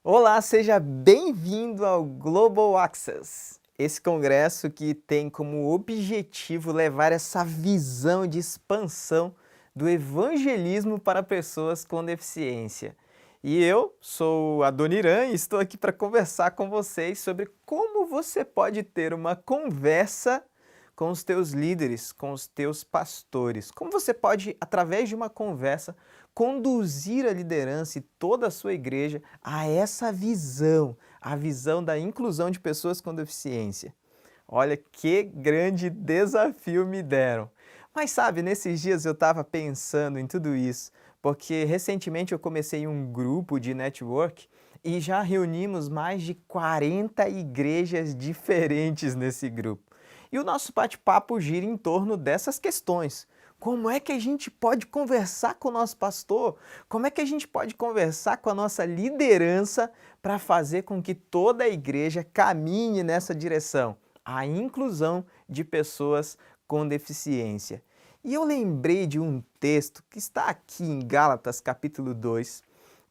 Olá, seja bem-vindo ao Global Access. Esse congresso que tem como objetivo levar essa visão de expansão do evangelismo para pessoas com deficiência. E eu sou Adoniran e estou aqui para conversar com vocês sobre como você pode ter uma conversa com os teus líderes, com os teus pastores. Como você pode, através de uma conversa, conduzir a liderança e toda a sua igreja a essa visão, a visão da inclusão de pessoas com deficiência. Olha que grande desafio me deram. Mas sabe, nesses dias eu estava pensando em tudo isso, porque recentemente eu comecei um grupo de network e já reunimos mais de 40 igrejas diferentes nesse grupo. E o nosso bate-papo gira em torno dessas questões. Como é que a gente pode conversar com o nosso pastor? Como é que a gente pode conversar com a nossa liderança para fazer com que toda a igreja caminhe nessa direção? A inclusão de pessoas com deficiência. E eu lembrei de um texto que está aqui em Gálatas capítulo 2,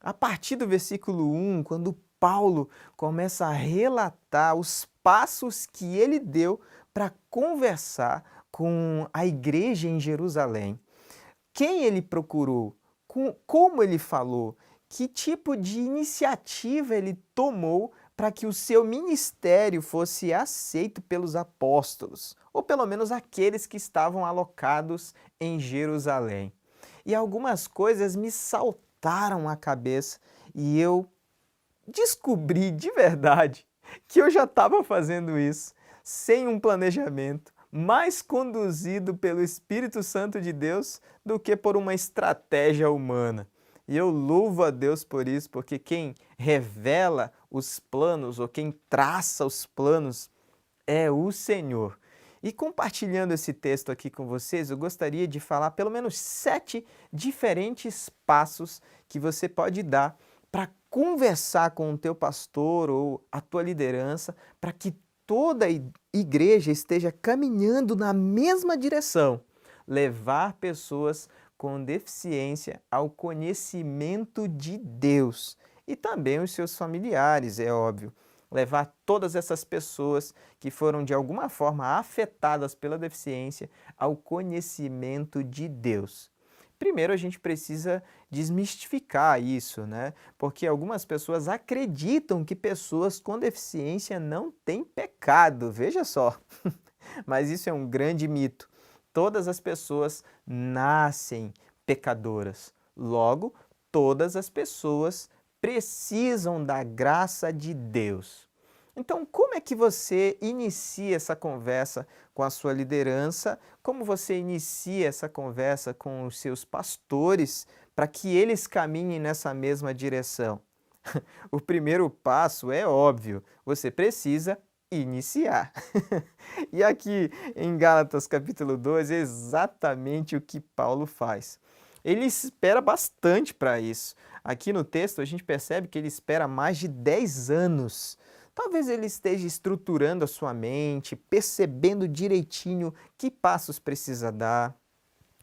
a partir do versículo 1, quando Paulo começa a relatar os passos que ele deu para conversar com a igreja em Jerusalém. Quem ele procurou, como ele falou, que tipo de iniciativa ele tomou para que o seu ministério fosse aceito pelos apóstolos, ou pelo menos aqueles que estavam alocados em Jerusalém. E algumas coisas me saltaram à cabeça e eu descobri de verdade que eu já estava fazendo isso sem um planejamento, mais conduzido pelo Espírito Santo de Deus do que por uma estratégia humana. E eu louvo a Deus por isso, porque quem revela os planos ou quem traça os planos é o Senhor. E compartilhando esse texto aqui com vocês, eu gostaria de falar pelo menos 7 diferentes passos que você pode dar para conversar com o teu pastor ou a tua liderança, para que toda a igreja esteja caminhando na mesma direção, levar pessoas com deficiência ao conhecimento de Deus e também os seus familiares, é óbvio. Levar todas essas pessoas que foram de alguma forma afetadas pela deficiência ao conhecimento de Deus. Primeiro a gente precisa desmistificar isso, né? Porque algumas pessoas acreditam que pessoas com deficiência não têm pecado, veja só. Mas isso é um grande mito. Todas as pessoas nascem pecadoras. Logo, todas as pessoas precisam da graça de Deus. Então, como é que você inicia essa conversa com a sua liderança? Como você inicia essa conversa com os seus pastores para que eles caminhem nessa mesma direção? O primeiro passo é óbvio, você precisa iniciar. E aqui em Gálatas capítulo 2 é exatamente o que Paulo faz. Ele espera bastante para isso. Aqui no texto a gente percebe que ele espera mais de 10 anos. Talvez ele esteja estruturando a sua mente, percebendo direitinho que passos precisa dar,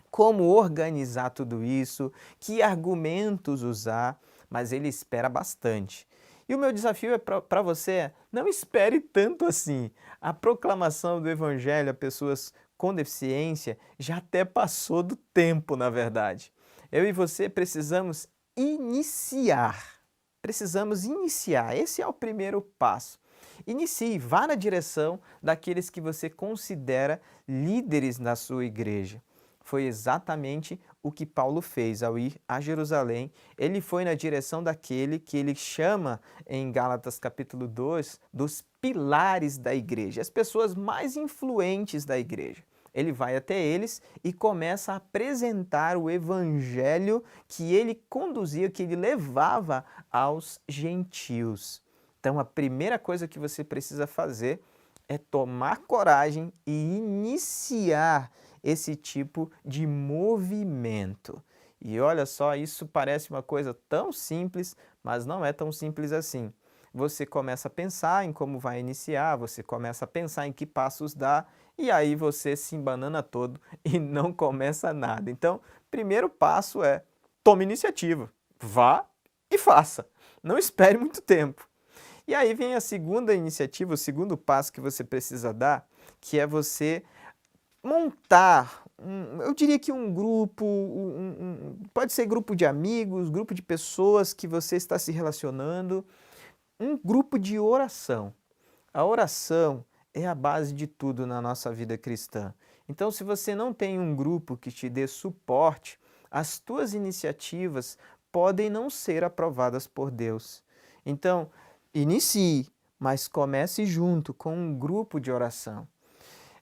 como organizar tudo isso, que argumentos usar, mas ele espera bastante. E o meu desafio é para você, não espere tanto assim. A proclamação do evangelho a pessoas com deficiência já até passou do tempo, na verdade. Eu e você precisamos iniciar. Precisamos iniciar. Esse é o primeiro passo. Inicie, vá na direção daqueles que você considera líderes na sua igreja. Foi exatamente o que Paulo fez ao ir a Jerusalém. Ele foi na direção daquele que ele chama em Gálatas capítulo 2 dos pilares da igreja, as pessoas mais influentes da igreja. Ele vai até eles e começa a apresentar o evangelho que ele conduzia, que ele levava aos gentios. Então, a primeira coisa que você precisa fazer é tomar coragem e iniciar esse tipo de movimento. E olha só, isso parece uma coisa tão simples, mas não é tão simples assim. Você começa a pensar em como vai iniciar, você começa a pensar em que passos dar, e aí você se embanana todo e não começa nada. Então, primeiro passo é tome iniciativa, vá e faça. Não espere muito tempo. E aí vem a segunda iniciativa, o segundo passo que você precisa dar, que é você montar, eu diria que um grupo, pode ser grupo de amigos, grupo de pessoas que você está se relacionando, um grupo de oração. A oração é a base de tudo na nossa vida cristã. Então, se você não tem um grupo que te dê suporte, as tuas iniciativas podem não ser aprovadas por Deus. Então, inicie, mas comece junto com um grupo de oração.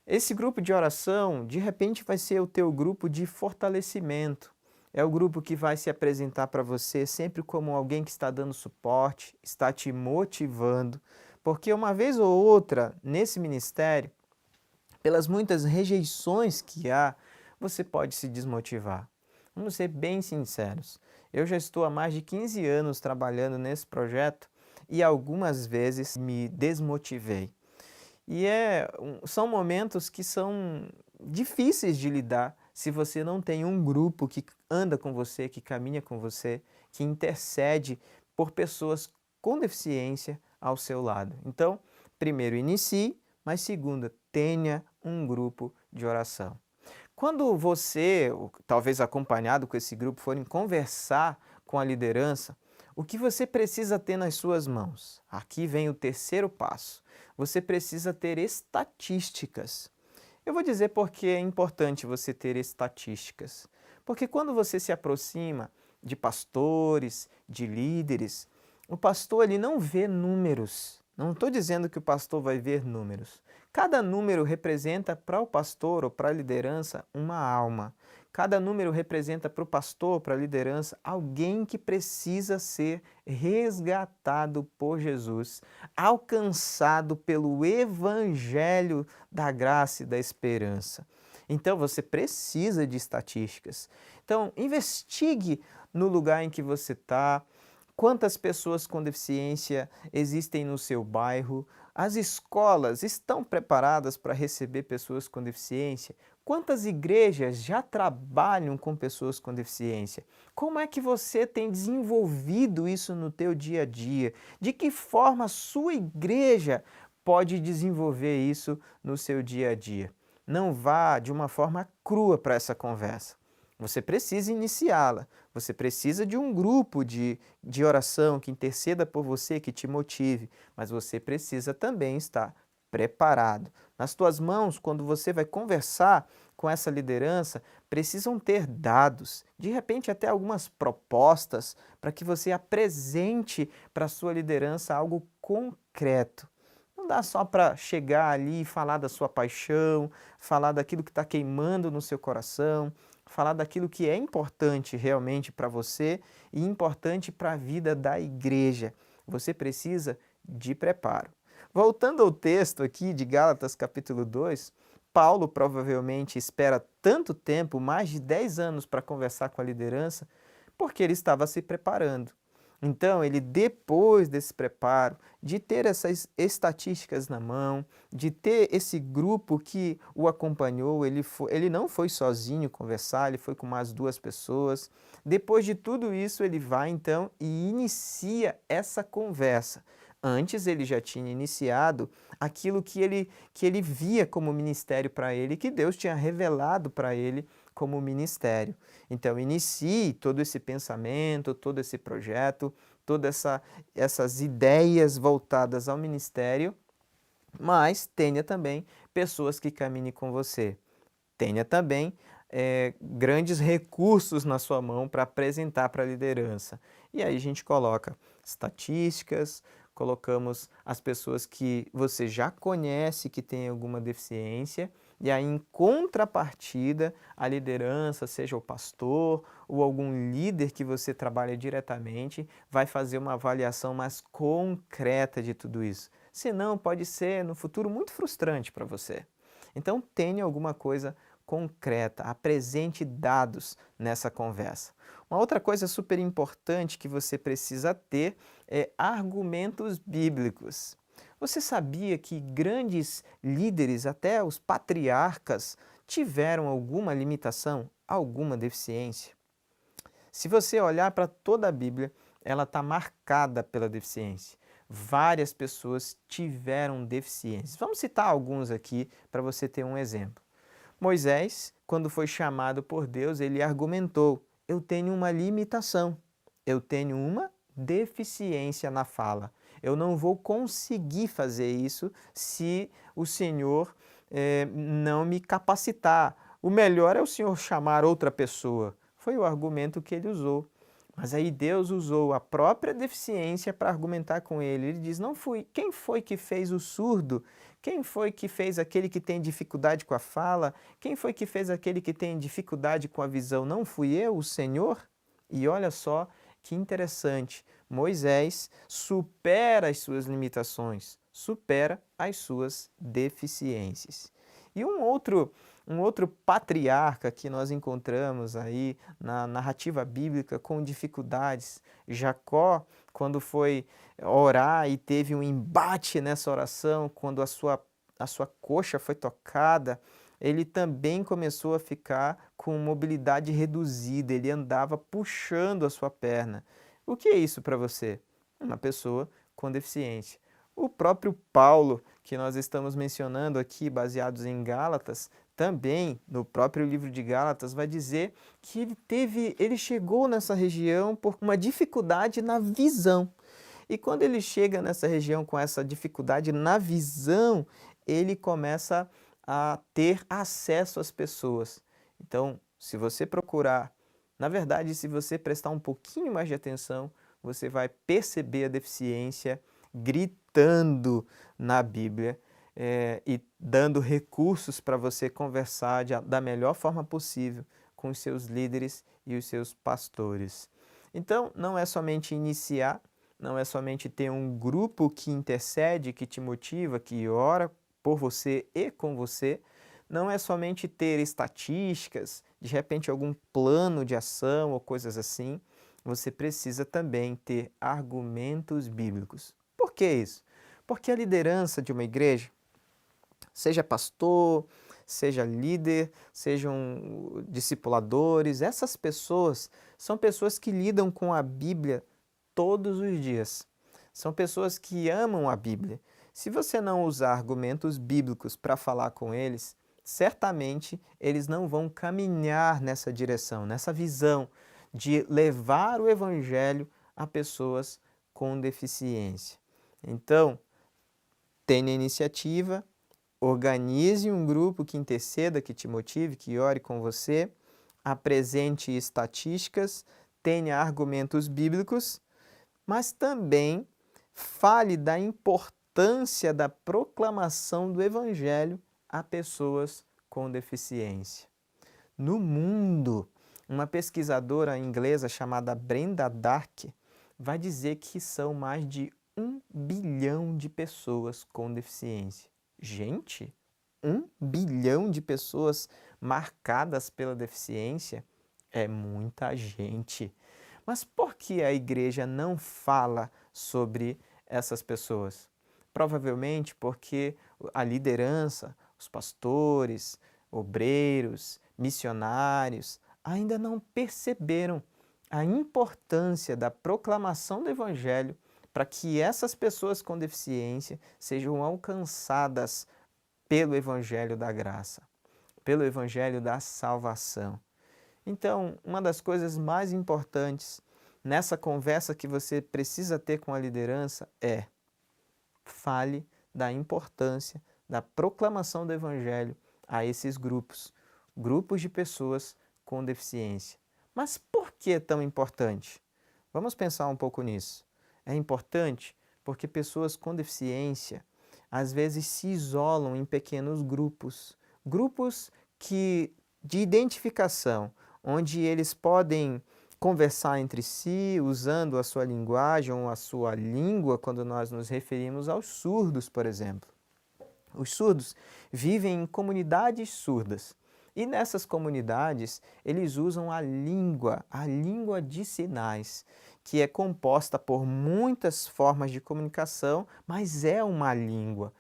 Esse grupo de oração, de repente, vai ser o teu grupo de fortalecimento. É o grupo que vai se apresentar para você sempre como alguém que está dando suporte, está te motivando, porque uma vez ou outra, nesse ministério, pelas muitas rejeições que há, você pode se desmotivar. Vamos ser bem sinceros. Eu já estou há mais de 15 anos trabalhando nesse projeto e algumas vezes me desmotivei. E são momentos que são difíceis de lidar se você não tem um grupo que anda com você, que caminha com você, que intercede por pessoas com deficiência ao seu lado. Então, primeiro, inicie, mas segunda, tenha um grupo de oração. Quando você, talvez acompanhado com esse grupo, forem conversar com a liderança, o que você precisa ter nas suas mãos? Aqui vem o terceiro passo. Você precisa ter estatísticas. Eu vou dizer por que é importante você ter estatísticas. Porque quando você se aproxima de pastores, de líderes, o pastor ele não vê números. Não estou dizendo que o pastor vai ver números. Cada número representa para o pastor ou para a liderança uma alma. Cada número representa para o pastor, para a liderança, alguém que precisa ser resgatado por Jesus, alcançado pelo evangelho da graça e da esperança. Então você precisa de estatísticas. Então investigue no lugar em que você está, quantas pessoas com deficiência existem no seu bairro, as escolas estão preparadas para receber pessoas com deficiência? Quantas igrejas já trabalham com pessoas com deficiência? Como é que você tem desenvolvido isso no teu dia a dia? De que forma a sua igreja pode desenvolver isso no seu dia a dia? Não vá de uma forma crua para essa conversa. Você precisa iniciá-la, você precisa de um grupo de oração que interceda por você, que te motive, mas você precisa também estar preparado. Nas tuas mãos, quando você vai conversar com essa liderança, precisam ter dados, de repente até algumas propostas, para que você apresente para a sua liderança algo concreto. Não dá só para chegar ali e falar da sua paixão, falar daquilo que está queimando no seu coração, falar daquilo que é importante realmente para você e importante para a vida da igreja. Você precisa de preparo. Voltando ao texto aqui de Gálatas capítulo 2, Paulo provavelmente espera tanto tempo, mais de 10 anos, para conversar com a liderança, porque ele estava se preparando. Então, ele depois desse preparo, de ter essas estatísticas na mão, de ter esse grupo que o acompanhou, ele não foi sozinho conversar, ele foi com mais duas pessoas. Depois de tudo isso, ele vai então e inicia essa conversa. Antes ele já tinha iniciado aquilo que ele via como ministério para ele, que Deus tinha revelado para ele como ministério. Então inicie todo esse pensamento, todo esse projeto, todas essas ideias voltadas ao ministério, mas tenha também pessoas que caminhem com você. Tenha também grandes recursos na sua mão para apresentar para a liderança. E aí a gente coloca estatísticas, colocamos as pessoas que você já conhece que têm alguma deficiência, e aí em contrapartida a liderança, seja o pastor ou algum líder que você trabalha diretamente, vai fazer uma avaliação mais concreta de tudo isso. Senão pode ser no futuro muito frustrante para você. Então tenha alguma coisa concreta, apresente dados nessa conversa. Uma outra coisa super importante que você precisa ter é argumentos bíblicos. Você sabia que grandes líderes, até os patriarcas, tiveram alguma limitação, alguma deficiência? Se você olhar para toda a Bíblia, ela está marcada pela deficiência. Várias pessoas tiveram deficiências. Vamos citar alguns aqui para você ter um exemplo. Moisés, quando foi chamado por Deus, ele argumentou: eu tenho uma limitação, eu tenho uma deficiência na fala. Eu não vou conseguir fazer isso se o Senhor não me capacitar. O melhor é o Senhor chamar outra pessoa. Foi o argumento que ele usou. Mas aí Deus usou a própria deficiência para argumentar com ele. Ele diz: não fui. Quem foi que fez o surdo? Quem foi que fez aquele que tem dificuldade com a fala? Quem foi que fez aquele que tem dificuldade com a visão? Não fui eu, o Senhor? E olha só que interessante. Moisés supera as suas limitações, supera as suas deficiências. E um outro patriarca que nós encontramos aí na narrativa bíblica com dificuldades, Jacó, quando foi orar e teve um embate nessa oração, quando a sua coxa foi tocada, ele também começou a ficar com mobilidade reduzida, ele andava puxando a sua perna. O que é isso para você? Uma pessoa com deficiência. O próprio Paulo, que nós estamos mencionando aqui, baseados em Gálatas, também no próprio livro de Gálatas vai dizer que ele chegou nessa região por uma dificuldade na visão. E quando ele chega nessa região com essa dificuldade na visão, ele começa a ter acesso às pessoas. Então, se você procurar, na verdade, se você prestar um pouquinho mais de atenção, você vai perceber a deficiência gritando na Bíblia e dando recursos para você conversar da melhor forma possível com os seus líderes e os seus pastores. Então, não é somente iniciar, não é somente ter um grupo que intercede, que te motiva, que ora por você e com você, não é somente ter estatísticas, de repente algum plano de ação ou coisas assim, você precisa também ter argumentos bíblicos. Por que isso? Porque a liderança de uma igreja, seja pastor, seja líder, sejam discipuladores, essas pessoas são pessoas que lidam com a Bíblia todos os dias. São pessoas que amam a Bíblia. Se você não usar argumentos bíblicos para falar com eles, certamente eles não vão caminhar nessa direção, nessa visão de levar o Evangelho a pessoas com deficiência. Então, tenha iniciativa, organize um grupo que interceda, que te motive, que ore com você, apresente estatísticas, tenha argumentos bíblicos, mas também fale da importância da proclamação do Evangelho a pessoas com deficiência. No mundo, uma pesquisadora inglesa chamada Brenda Dark vai dizer que são mais de 1 bilhão de pessoas com deficiência. Gente, 1 bilhão de pessoas marcadas pela deficiência é muita gente. Mas por que a igreja não fala sobre essas pessoas? Provavelmente porque a liderança, os pastores, obreiros, missionários, ainda não perceberam a importância da proclamação do Evangelho para que essas pessoas com deficiência sejam alcançadas pelo Evangelho da graça, pelo Evangelho da salvação. Então, uma das coisas mais importantes nessa conversa que você precisa ter com a liderança é: fale da importância da proclamação do Evangelho a esses grupos de pessoas com deficiência. Mas por que é tão importante? Vamos pensar um pouco nisso. É importante porque pessoas com deficiência às vezes se isolam em pequenos grupos de identificação, onde eles podem conversar entre si usando a sua linguagem ou a sua língua, quando nós nos referimos aos surdos, por exemplo. Os surdos vivem em comunidades surdas. E nessas comunidades, eles usam a língua de sinais, que é composta por muitas formas de comunicação, mas é uma língua.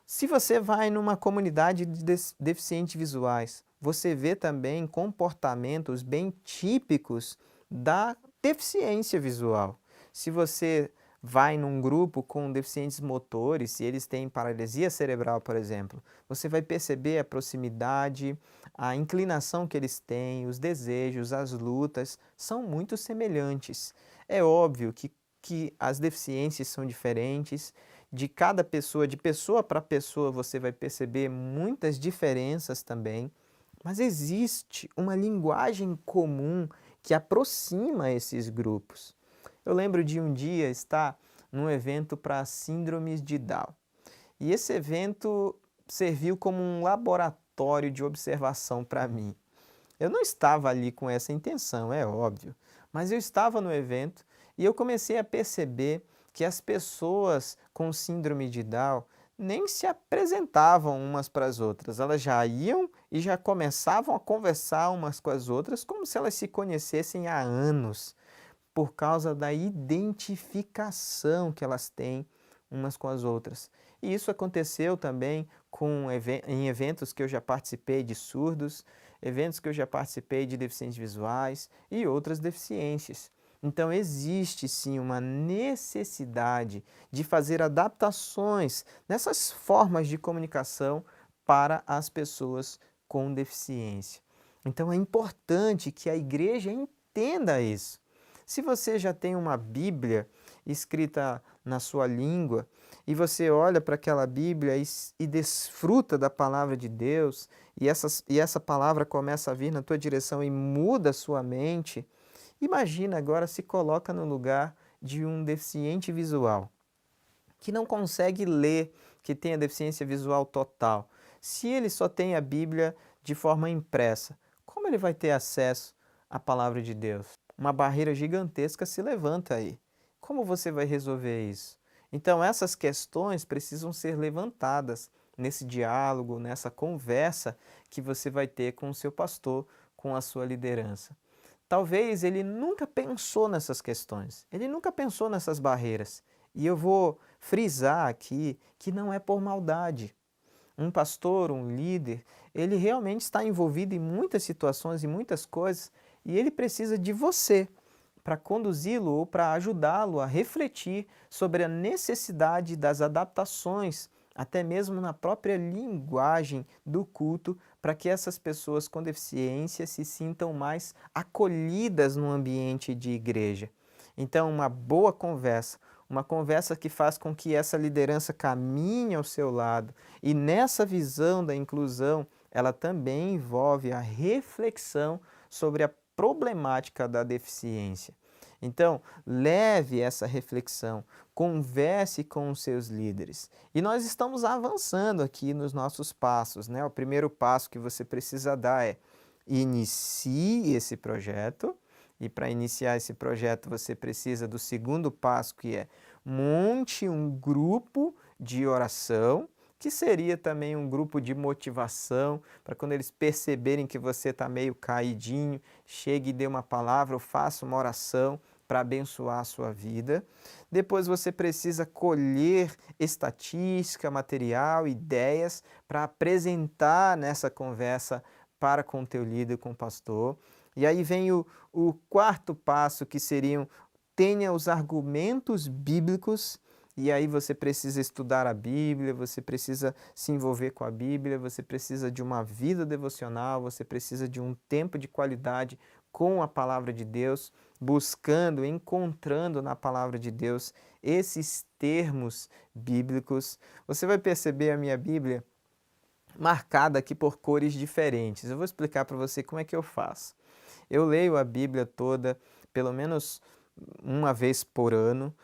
Se você vai numa comunidade de deficientes visuais, você vê também comportamentos bem típicos da deficiência visual. Se você vai num grupo com deficientes motores, se eles têm paralisia cerebral, por exemplo, você vai perceber a proximidade, a inclinação que eles têm, os desejos, as lutas, são muito semelhantes. É óbvio que as deficiências são diferentes, de cada pessoa, de pessoa para pessoa, você vai perceber muitas diferenças também, mas existe uma linguagem comum que aproxima esses grupos. Eu lembro de um dia estar num evento para síndromes de Down. E esse evento serviu como um laboratório de observação para mim. Eu não estava ali com essa intenção, é óbvio, mas eu estava no evento e eu comecei a perceber que as pessoas com síndrome de Down nem se apresentavam umas para as outras, elas já iam e já começavam a conversar umas com as outras como se elas se conhecessem há anos, por causa da identificação que elas têm umas com as outras. E isso aconteceu também em eventos que eu já participei de surdos, eventos que eu já participei de deficientes visuais e outras deficiências. Então existe sim uma necessidade de fazer adaptações nessas formas de comunicação para as pessoas com deficiência. Então é importante que a igreja entenda isso. Se você já tem uma Bíblia escrita na sua língua e você olha para aquela Bíblia e desfruta da palavra de Deus e essa palavra começa a vir na tua direção e muda a sua mente, imagina agora, se coloca no lugar de um deficiente visual que não consegue ler, que tem a deficiência visual total. Se ele só tem a Bíblia de forma impressa, como ele vai ter acesso à palavra de Deus? Uma barreira gigantesca se levanta aí. Como você vai resolver isso? Então essas questões precisam ser levantadas nesse diálogo, nessa conversa que você vai ter com o seu pastor, com a sua liderança. Talvez ele nunca pensou nessas questões, ele nunca pensou nessas barreiras. E eu vou frisar aqui que não é por maldade. Um pastor, um líder, ele realmente está envolvido em muitas situações e muitas coisas e ele precisa de você para conduzi-lo ou para ajudá-lo a refletir sobre a necessidade das adaptações, até mesmo na própria linguagem do culto, para que essas pessoas com deficiência se sintam mais acolhidas no ambiente de igreja. Então, uma boa conversa, uma conversa que faz com que essa liderança caminhe ao seu lado. E nessa visão da inclusão, ela também envolve a reflexão sobre a problemática da deficiência. Então, leve essa reflexão, converse com os seus líderes. E nós estamos avançando aqui nos nossos passos, né? O primeiro passo que você precisa dar é inicie esse projeto. E para iniciar esse projeto você precisa do segundo passo, que é monte um grupo de oração, que seria também um grupo de motivação, para quando eles perceberem que você está meio caidinho, chegue e dê uma palavra ou faça uma oração para abençoar a sua vida. Depois você precisa colher estatística, material, ideias para apresentar nessa conversa para com o teu líder, com o pastor. E aí vem o quarto passo, que seriam: tenha os argumentos bíblicos. E aí você precisa estudar a Bíblia, você precisa se envolver com a Bíblia, você precisa de uma vida devocional, você precisa de um tempo de qualidade com a palavra de Deus, buscando, encontrando na palavra de Deus esses termos bíblicos. Você vai perceber a minha Bíblia marcada aqui por cores diferentes. Eu vou explicar para você como é que eu faço. Eu leio a Bíblia toda pelo menos uma vez por ano.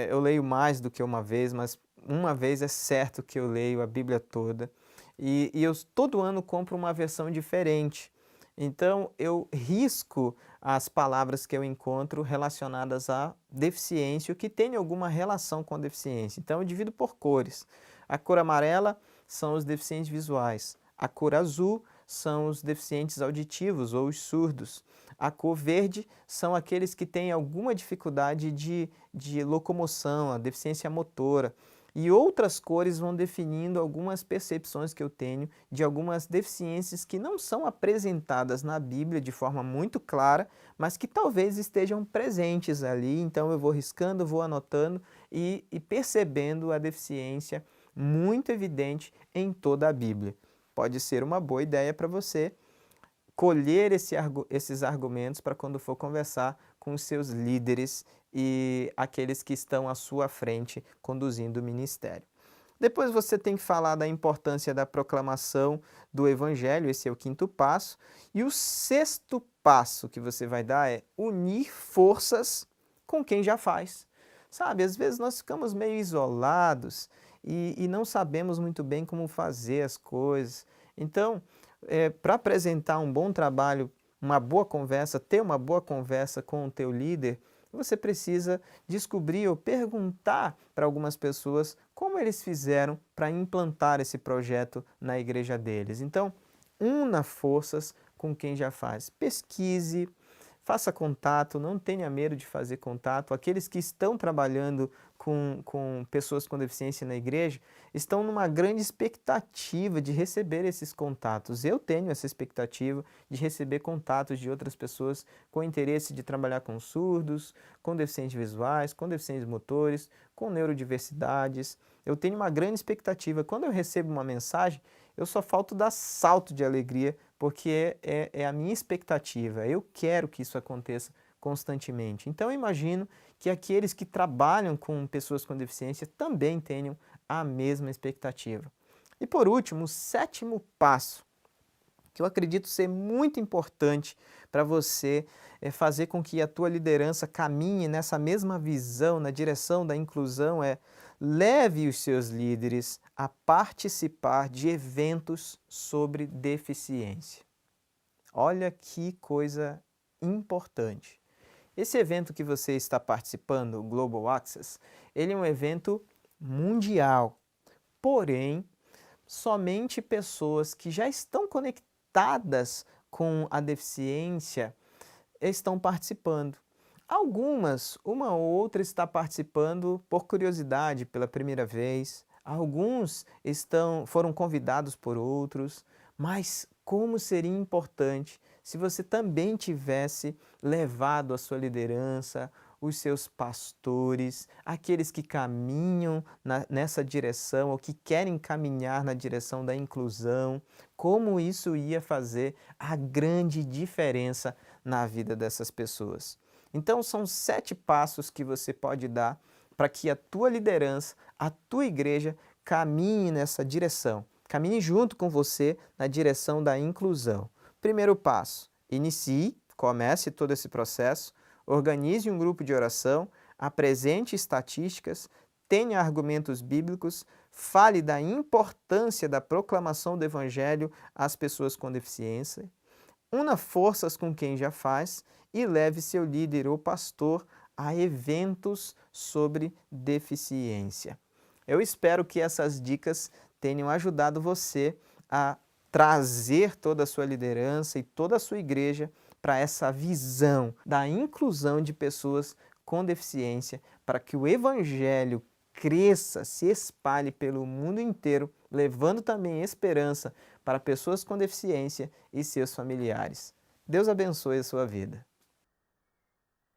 Eu leio mais do que uma vez, mas uma vez é certo que eu leio a Bíblia toda. E eu todo ano compro uma versão diferente. Então eu risco as palavras que eu encontro relacionadas à deficiência, ou que tem alguma relação com a deficiência. Então eu divido por cores. A cor amarela são os deficientes visuais. A cor azul são os deficientes auditivos ou os surdos. A cor verde são aqueles que têm alguma dificuldade de locomoção, a deficiência motora. e outras cores vão definindo algumas percepções que eu tenho de algumas deficiências que não são apresentadas na Bíblia de forma muito clara, mas que talvez estejam presentes ali. Então eu vou riscando, vou anotando e percebendo a deficiência muito evidente em toda a Bíblia. Pode ser uma boa ideia para você colher esses argumentos para quando for conversar com os seus líderes e aqueles que estão à sua frente conduzindo o ministério. Depois você tem que falar da importância da proclamação do Evangelho, esse é o quinto passo. E o sexto passo que você vai dar é unir forças com quem já faz. Sabe, às vezes nós ficamos meio isolados e não sabemos muito bem como fazer as coisas. Então, para apresentar um bom trabalho, uma boa conversa, ter uma boa conversa com o teu líder, você precisa descobrir ou perguntar para algumas pessoas como eles fizeram para implantar esse projeto na igreja deles. Então, una forças com quem já faz. Pesquise, faça contato, não tenha medo de fazer contato. Aqueles que estão trabalhando com pessoas com deficiência na igreja estão numa grande expectativa de receber esses contatos. Eu tenho essa expectativa de receber contatos de outras pessoas com interesse de trabalhar com surdos, com deficientes visuais, com deficientes motores, com neurodiversidades. Eu tenho uma grande expectativa. Quando eu recebo uma mensagem, eu só falto dar salto de alegria, porque é a minha expectativa. Eu quero que isso aconteça constantemente. Então eu imagino que aqueles que trabalham com pessoas com deficiência também tenham a mesma expectativa. E por último, o sétimo passo, que eu acredito ser muito importante para você fazer com que a tua liderança caminhe nessa mesma visão, na direção da inclusão, é leve os seus líderes a participar de eventos sobre deficiência. Olha que coisa importante. Esse evento que você está participando, o Global Access, ele é um evento mundial, porém, somente pessoas que já estão conectadas com a deficiência estão participando. Algumas, uma ou outra está participando por curiosidade pela primeira vez, alguns foram convidados por outros, mas como seria importante se você também tivesse levado a sua liderança, os seus pastores, aqueles que caminham nessa direção ou que querem caminhar na direção da inclusão, como isso ia fazer a grande diferença na vida dessas pessoas. Então são 7 passos que você pode dar para que a tua liderança, a tua igreja caminhe nessa direção, caminhe junto com você na direção da inclusão. Primeiro passo, comece todo esse processo, organize um grupo de oração, apresente estatísticas, tenha argumentos bíblicos, fale da importância da proclamação do Evangelho às pessoas com deficiência, una forças com quem já faz e leve seu líder ou pastor a eventos sobre deficiência. Eu espero que essas dicas tenham ajudado você a trazer toda a sua liderança e toda a sua igreja para essa visão da inclusão de pessoas com deficiência, para que o Evangelho cresça, se espalhe pelo mundo inteiro, levando também esperança para pessoas com deficiência e seus familiares. Deus abençoe a sua vida.